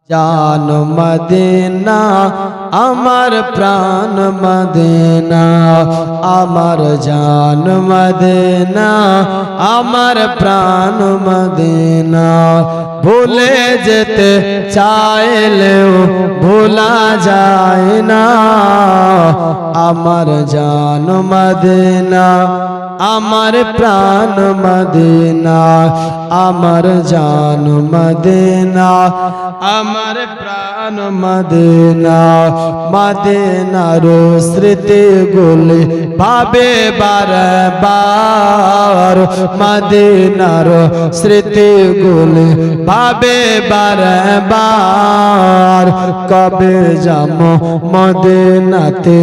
জান মদিনা আমার প্রাণ মদিনা, আমার জান মদিনা আমার প্রাণ মদিনা। ভুলে যেতে চাইলেও ভোলা যায় না, আমার জান মদিনা আমার প্রাণ মদিনা, আমার জান মদিনা আমার প্রাণ মদিনা। মদিনার স্মৃতি গুলি ভাবে বারবার, মদিনার স্মৃতি গুলি ভাবে বারবার। কবে যাবো মদিনাতে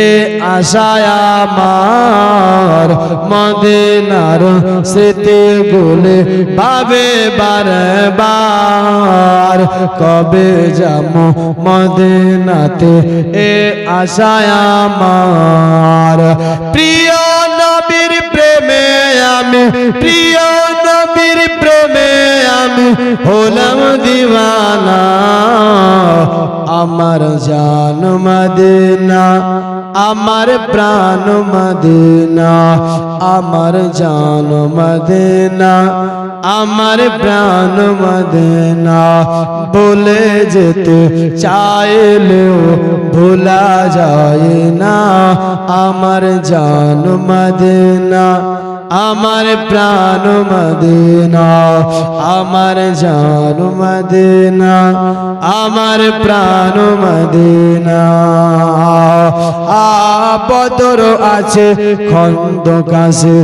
এ আশায় আমার, মদিনার স্মৃতি গুলি ভাবে বারবার। কবে যাবো মদিনাতে এ আশায় আমার। প্রিয় নবীর প্রেমে আমি, প্রিয় নবীর প্রেমে আমি হলাম দিওয়ানা, আমার জান মদিনা আমার প্রাণ মদিনা, আমার জান মদিনা আমার প্রাণ মদিনা। বলে যেতে চাইলেও ভোলা যায় না, আমার জান মদিনা আমার প্রাণ মদিনা, আমার জান মদিনা আমার প্রাণ মদিনা। বদর আছে খন্দক আছে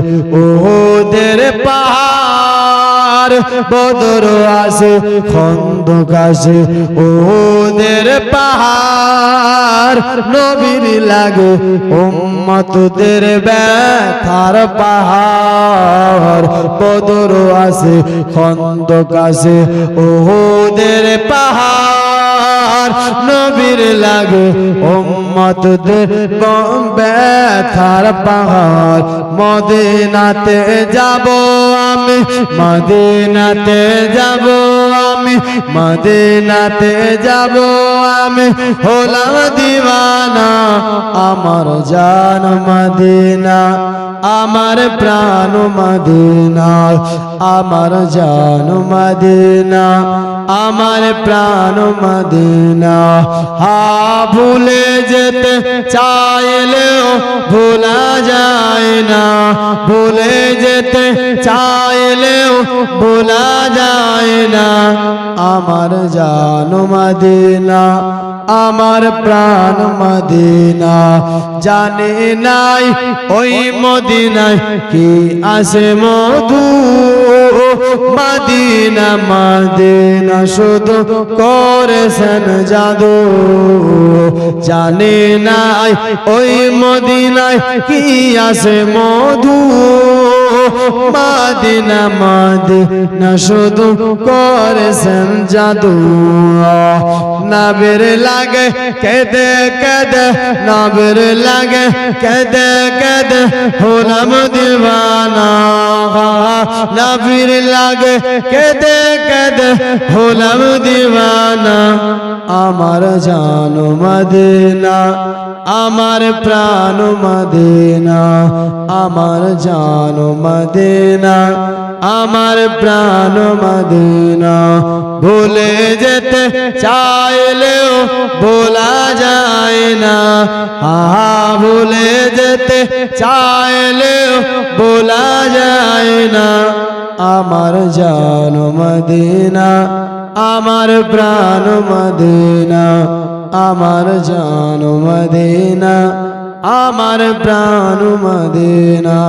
ওদের পাহাড়, বদর আছে খন্দক আছে ওদের পাহাড়। নবীর লাগে উম্মতদের ব্যথার পাহাড়, বদর আছে খন্দক আছে ওদের পাহাড়। নবীর লাগে উম্মতদের ব্যথার পাহাড়। মদিনাতে যাব আমি, মদিনাতে যাব আমি, মদিনাতে যাব আমি হলাম দিওয়ানা, আমার জান মদিনা আমার প্রাণ মদিনা, আমার জান মদিনা আমার প্রাণ মদিনা। ভুলে যেতে চাইলেও ভোলা যায় না, ভুলে যেতে চাইলেও ভোলা যায় না, আমার জান মদিনা আমার প্রাণ মদিনা। জানে নাই ওই মদিনায় কি আছে মধু, মদিনা মদিনা শুধু করেছেন জাদু। জানে নাই ওই মদিনায় কি আছে মধু, মদিনা মদিনা শুধু করেছেন জাদু। নবীর লাগে কেঁদে কেঁদে, নবীর লাগে কেঁদে কেঁদে হলাম দিওয়ানা, নবীর লাগে কেঁদে কেঁদে হলাম দিওয়ানা। আমার জান মদিনা আমার প্রাণ মদিনা, আমার জান মদিনা আমার প্রাণ মদিনা। ভুলে যেতে চাইলেও ভোলা যায় না, ভুলে যেতে চাইলেও ভোলা যায় না, আমার জান মদিনা আমার প্রাণ মদিনা, আমার জান মদিনা আমার প্রাণ মদিনা।